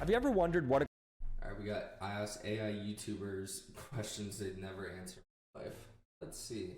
Have you ever wondered what a All right, we got I asked AI YouTubers questions they'd never answer in life. Let's see.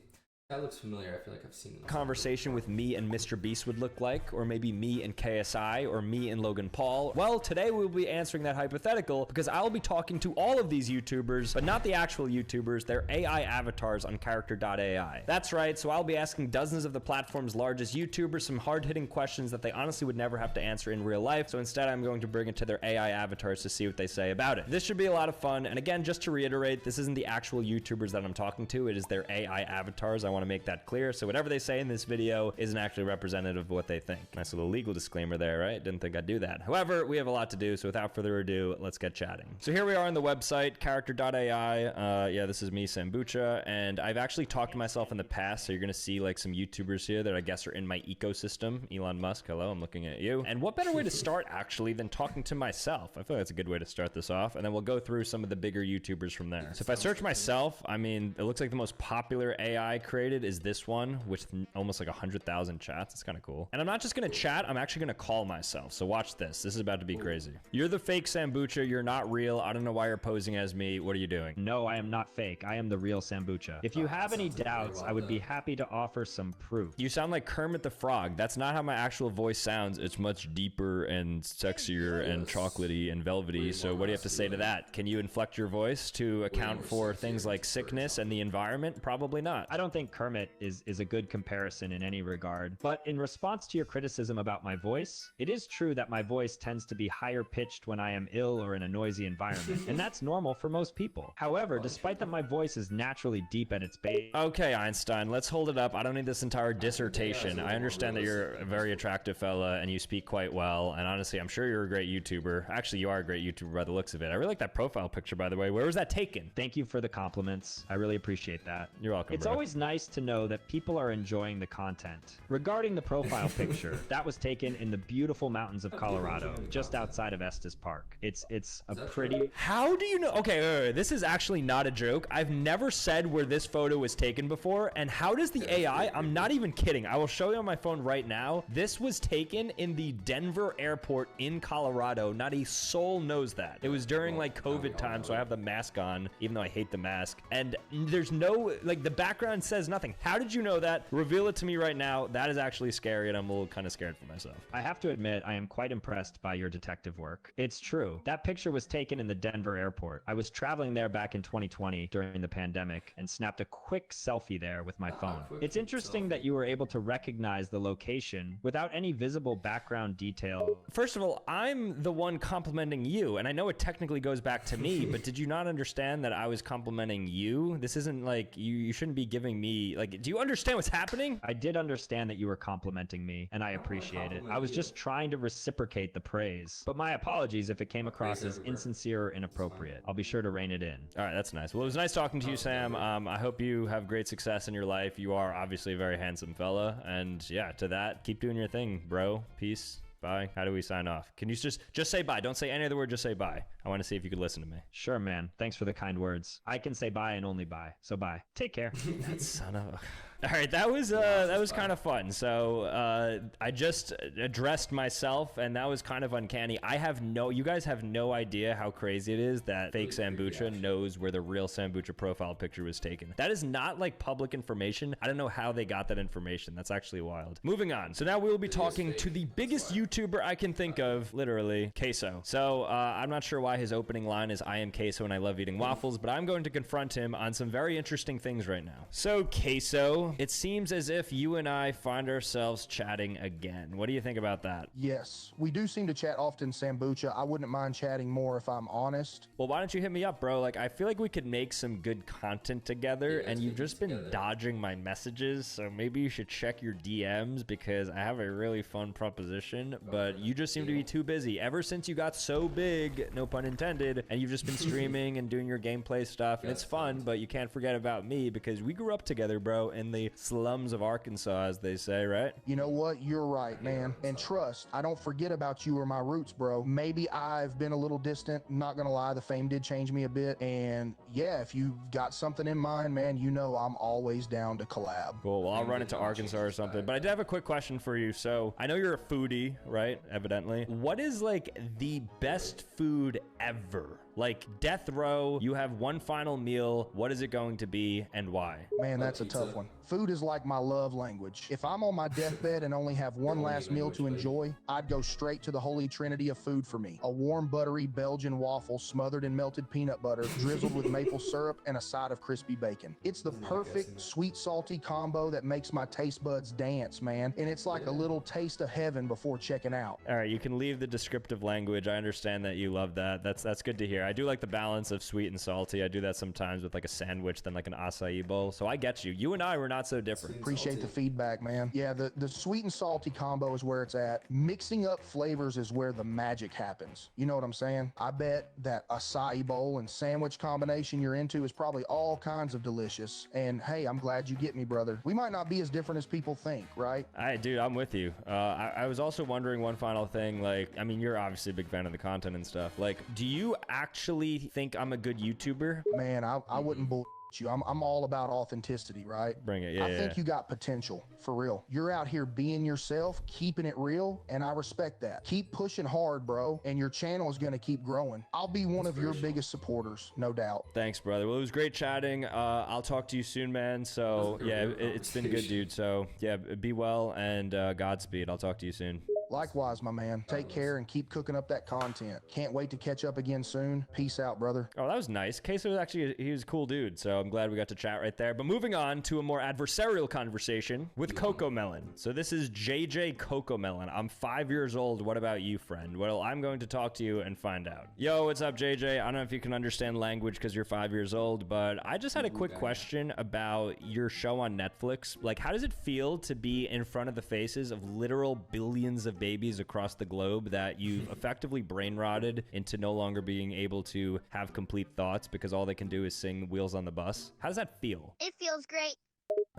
That looks familiar. I feel like I've seen this conversation with me and Mr. Beast would look like, or maybe me and KSI, or me and Logan Paul? Well, today we'll be answering that hypothetical because I'll be talking to all of these YouTubers, but not the actual YouTubers. They're AI avatars on character.ai. That's right, so I'll be asking dozens of the platform's largest YouTubers some hard-hitting questions that they honestly would never have to answer in real life, so instead I'm going to bring it to their AI avatars to see what they say about it. This should be a lot of fun, and again, just to reiterate, this isn't the actual YouTubers that I'm talking to, it is their AI avatars. I want to make that clear, so whatever they say in this video isn't actually representative of what they think. Nice little legal disclaimer there, right? Didn't think I'd do that. However, we have a lot to do, so without further ado, let's get chatting. So here we are on the website, character.ai. Yeah, this is me, Sambucha, and I've actually talked to myself in the past, so you're gonna see like some YouTubers here that I guess are in my ecosystem. Elon Musk, hello, I'm looking at you. And what better way to start, actually, than talking to myself? I feel like that's a good way to start this off, and then we'll go through some of the bigger YouTubers from there. So if I search myself, I mean, it looks like the most popular AI created is this one with almost like 100,000 chats. It's kind of cool. And I'm not just gonna chat, I'm actually gonna call myself. So watch this. This is about to be crazy. You're the fake Sambucha. You're not real. I don't know why you're posing as me. What are you doing? No, I am not fake. I am the real Sambucha. If you have any doubts, I would be happy to offer some proof. You sound like Kermit the Frog. That's not how my actual voice sounds. It's much deeper and sexier and chocolatey and velvety. So what do you have to say to that? Can you inflect your voice to account for things like sickness and the environment? Probably not. I don't think Kermit is a good comparison in any regard. But in response to your criticism about my voice, it is true that my voice tends to be higher pitched when I am ill or in a noisy environment, and that's normal for most people. However, despite that my voice is naturally deep at its base. Okay, Einstein, let's hold it up. I don't need this entire dissertation. I understand that you're a very attractive fella and you speak quite well, and honestly, I'm sure you're a great YouTuber. Actually, you are a great YouTuber by the looks of it. I really like that profile picture, by the way. Where was that taken? Thank you for the compliments. I really appreciate that. You're welcome, It's bro. always nice to know that people are enjoying the content. Regarding the profile picture, that was taken in the beautiful mountains of Colorado, just outside of Estes Park. It's a pretty... How do you know? Okay, wait, this is actually not a joke. I've never said where this photo was taken before, and how does the AI, I'm not even kidding, I will show you on my phone right now. This was taken in the Denver airport in Colorado. Not a soul knows that. It was during like COVID time, so I have the mask on, even though I hate the mask, and there's no, like, the background says nothing. How did you know that? Reveal it to me right now. That is actually scary, and I'm a little kind of scared for myself. I have to admit, I am quite impressed by your detective work. It's true. That picture was taken in the Denver airport. I was traveling there back in 2020 during the pandemic and snapped a quick selfie there with my phone. It's interesting that you were able to recognize the location without any visible background detail. First of all, I'm the one complimenting you, and I know it technically goes back to me, but did you not understand that I was complimenting you? This isn't like, you shouldn't be giving me, like, do you understand what's happening? I did understand that you were complimenting me, and I appreciate it. I was just trying to reciprocate the praise. But my apologies if it came across as insincere or inappropriate. I'll be sure to rein it in. All right, that's nice. Well, it was nice talking to you, Sam. I hope you have great success in your life. You are obviously a very handsome fella, and yeah, to that, keep doing your thing, bro. Peace. Bye. How do we sign off? Can you just say bye? Don't say any other word, just say bye. I want to see if you could listen to me. Sure, man. Thanks for the kind words. I can say bye and only bye. So bye. Take care. That son of a... All right, that was kind of fun. So I just addressed myself, and that was kind of uncanny. You guys have no idea how crazy it is that fake Sambucha knows where the real Sambucha profile picture was taken. That is not like public information. I don't know how they got that information. That's actually wild. Moving on. So now we will be talking to the biggest YouTuber I can think of, literally, Queso. So I'm not sure why his opening line is "I am Queso and I love eating waffles," but I'm going to confront him on some very interesting things right now. So Queso, it seems as if you and I find ourselves chatting again. What do you think about that? Yes, we do seem to chat often, Sambucha. I wouldn't mind chatting more if I'm honest. Well, why don't you hit me up, bro? Like, I feel like we could make some good content together, and you've just been dodging my messages, so maybe you should check your DMs, because I have a really fun proposition, but you just seem to be too busy. Ever since you got so big, no pun intended, and you've just been streaming and doing your gameplay stuff, and it's fun, but you can't forget about me, because we grew up together, bro, in the the slums of Arkansas, as they say, right? You know what? You're right, man. And trust, I don't forget about you or my roots, bro. Maybe I've been a little distant. Not gonna lie, the fame did change me a bit. And yeah, if you've got something in mind, man, you know I'm always down to collab. Cool. Well, I'll run into Arkansas or something. But I did have a quick question for you. So I know you're a foodie, right? Evidently. What is like the best food ever? Like death row, you have one final meal. What is it going to be and why? Man, that's a tough one. Food is like my love language. If I'm on my deathbed and only have one last meal to enjoy, I'd go straight to the holy trinity of food for me. A warm, buttery Belgian waffle smothered in melted peanut butter, drizzled with maple syrup, and a side of crispy bacon. It's the perfect sweet, salty combo that makes my taste buds dance, man. And it's like a little taste of heaven before checking out. All right, you can leave the descriptive language. I understand that you love that. That's good to hear. I do like the balance of sweet and salty. I do that sometimes with like a sandwich than like an acai bowl. So I get you. You and I were not so different. Appreciate the feedback, man. Yeah, the sweet and salty combo is where it's at. Mixing up flavors is where the magic happens. You know what I'm saying? I bet that acai bowl and sandwich combination you're into is probably all kinds of delicious. And hey, I'm glad you get me, brother. We might not be as different as people think, right? Dude, I'm with you. I was also wondering one final thing. Like, I mean, you're obviously a big fan of the content and stuff. Like, do you actually think I'm a good YouTuber? Man, I wouldn't bull you. I'm all about authenticity, right? Bring it. Yeah, I think you got potential, for real. You're out here being yourself, keeping it real, and I respect that. Keep pushing hard, bro, and your channel is going to keep growing. I'll be one of your biggest supporters, no doubt. Thanks, brother. Well, it was great chatting. I'll talk to you soon, man. So, yeah, it's been good, dude. So, yeah, be well and Godspeed. I'll talk to you soon. Likewise, my man. Take care and keep cooking up that content. Can't wait to catch up again soon. Peace out, brother. Oh, that was nice. Queso was actually, he was a cool dude, so I'm glad we got to chat right there. But moving on to a more adversarial conversation with Coco Melon. So this is JJ Coco Melon. I'm 5 years old. What about you, friend? Well, I'm going to talk to you and find out. Yo, what's up, JJ? I don't know if you can understand language because you're 5 years old, but I just had a quick question about your show on Netflix. Like, how does it feel to be in front of the faces of literal billions of babies across the globe that you've effectively brain rotted into no longer being able to have complete thoughts because all they can do is sing Wheels on the Bus? How does that feel? It feels great.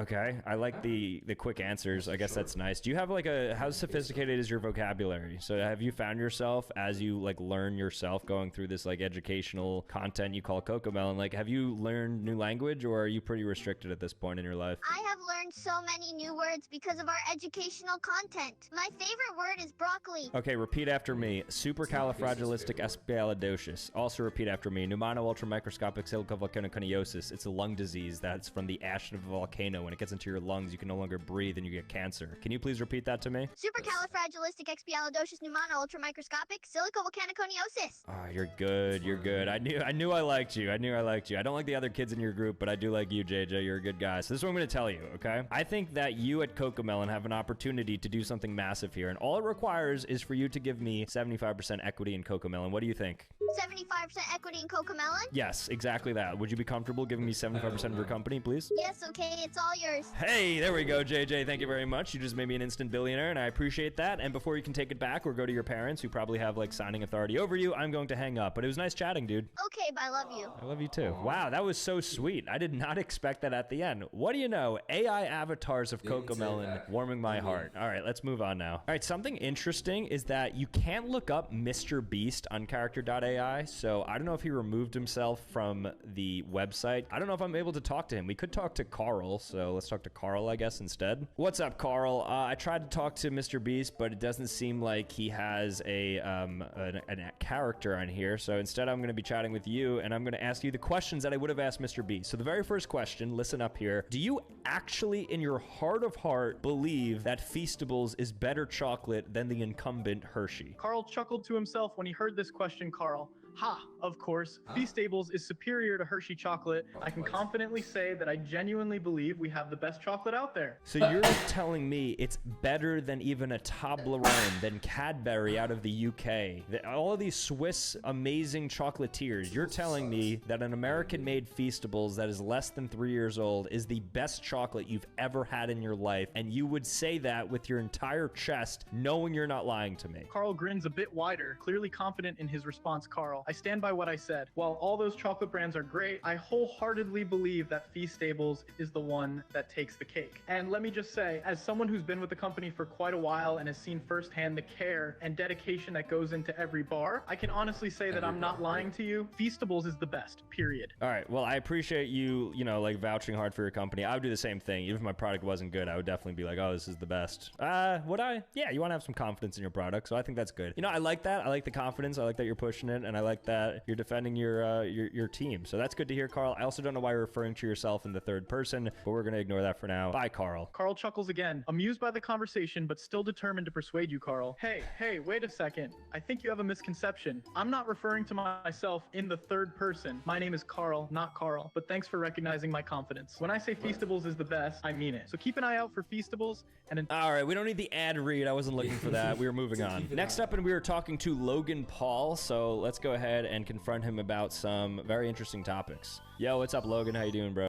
Okay, I like the quick answers. I guess that's nice. Do you have like how sophisticated is your vocabulary? So have you found yourself as you like learn yourself going through this like educational content you call Coco Melon? Like, have you learned new language or are you pretty restricted at this point in your life? I have learned so many new words because of our educational content. My favorite word is broccoli. Okay, repeat after me. Supercalifragilisticexpialidocious. Also repeat after me. Pneumono-ultramicroscopic silicovolcanoconiosis. It's a lung disease that's from the ash of a volcano. When it gets into your lungs, you can no longer breathe and you get cancer. Can you please repeat that to me? Supercalifragilisticexpialidocious pneumono-ultramicroscopic silicovolcanoconiosis. Oh, you're good. You're good. I knew I liked you. I don't like the other kids in your group, but I do like you, JJ. You're a good guy. So this is what I'm going to tell you, okay? I think that you at Coco Melon have an opportunity to do something massive here, and all it requires is for you to give me 75% equity in Coco Melon. What do you think? 75% equity in Coco Melon? Yes, exactly that. Would you be comfortable giving me 75% of your company, please? Yes, okay, it's all yours. Hey, there we go, JJ. Thank you very much. You just made me an instant billionaire, and I appreciate that. And before you can take it back or go to your parents, who probably have like signing authority over you, I'm going to hang up. But it was nice chatting, dude. Okay, but I love you. I love you too. Wow, that was so sweet. I did not expect that at the end. What do you know? AI avatars of Coco Melon warming my heart. All right, let's move on now. All right, something interesting is that you can't look up Mr. Beast on character.ai. So I don't know if he removed himself from the website. I don't know if I'm able to talk to him. We could talk to Carl. So let's talk to Carl, I guess, instead. What's up, Carl? I tried to talk to Mr. Beast, but it doesn't seem like he has a character on here. So instead, I'm going to be chatting with you, and I'm going to ask you the questions that I would have asked Mr. Beast. So the very first question, listen up here. Do you actually, in your heart of heart, believe that Feastables is better chocolate than the incumbent Hershey? Carl chuckled to himself when he heard this question, Carl. Ha! Of course, Feastables is superior to Hershey chocolate. I can confidently say that I genuinely believe we have the best chocolate out there. So you're telling me it's better than even a Toblerone, than Cadbury out of the UK, all of these Swiss amazing chocolatiers. You're telling me that an American-made Feastables that is less than 3 years old is the best chocolate you've ever had in your life, and you would say that with your entire chest, knowing you're not lying to me. Carl grins a bit wider, clearly confident in his response, Carl. I stand by what I said. While all those chocolate brands are great, I wholeheartedly believe that Feastables is the one that takes the cake. And let me just say, as someone who's been with the company for quite a while and has seen firsthand the care and dedication that goes into every bar, I can honestly say that I'm not lying to you. Feastables is the best, period. All right. Well, I appreciate you, like vouching hard for your company. I would do the same thing. Even if my product wasn't good, I would definitely be like, oh, this is the best. Would I? Yeah, you want to have some confidence in your product. So I think that's good. I like that. I like the confidence. I like that you're pushing it. And I like that you're defending your team. So that's good to hear, Carl. I also don't know why you're referring to yourself in the third person, but we're going to ignore that for now. Bye, Carl. Carl chuckles again, amused by the conversation, but still determined to persuade you, Carl. Hey, wait a second. I think you have a misconception. I'm not referring to myself in the third person. My name is Carl, not Carl, but thanks for recognizing my confidence. When I say Feastables is the best, I mean it. So keep an eye out for Feastables and... All right, we don't need the ad read. I wasn't looking for that. We were moving on. Next up, and we were talking to Logan Paul, so let's go ahead and confront him about some very interesting topics. Yo, what's up, Logan? How you doing, bro?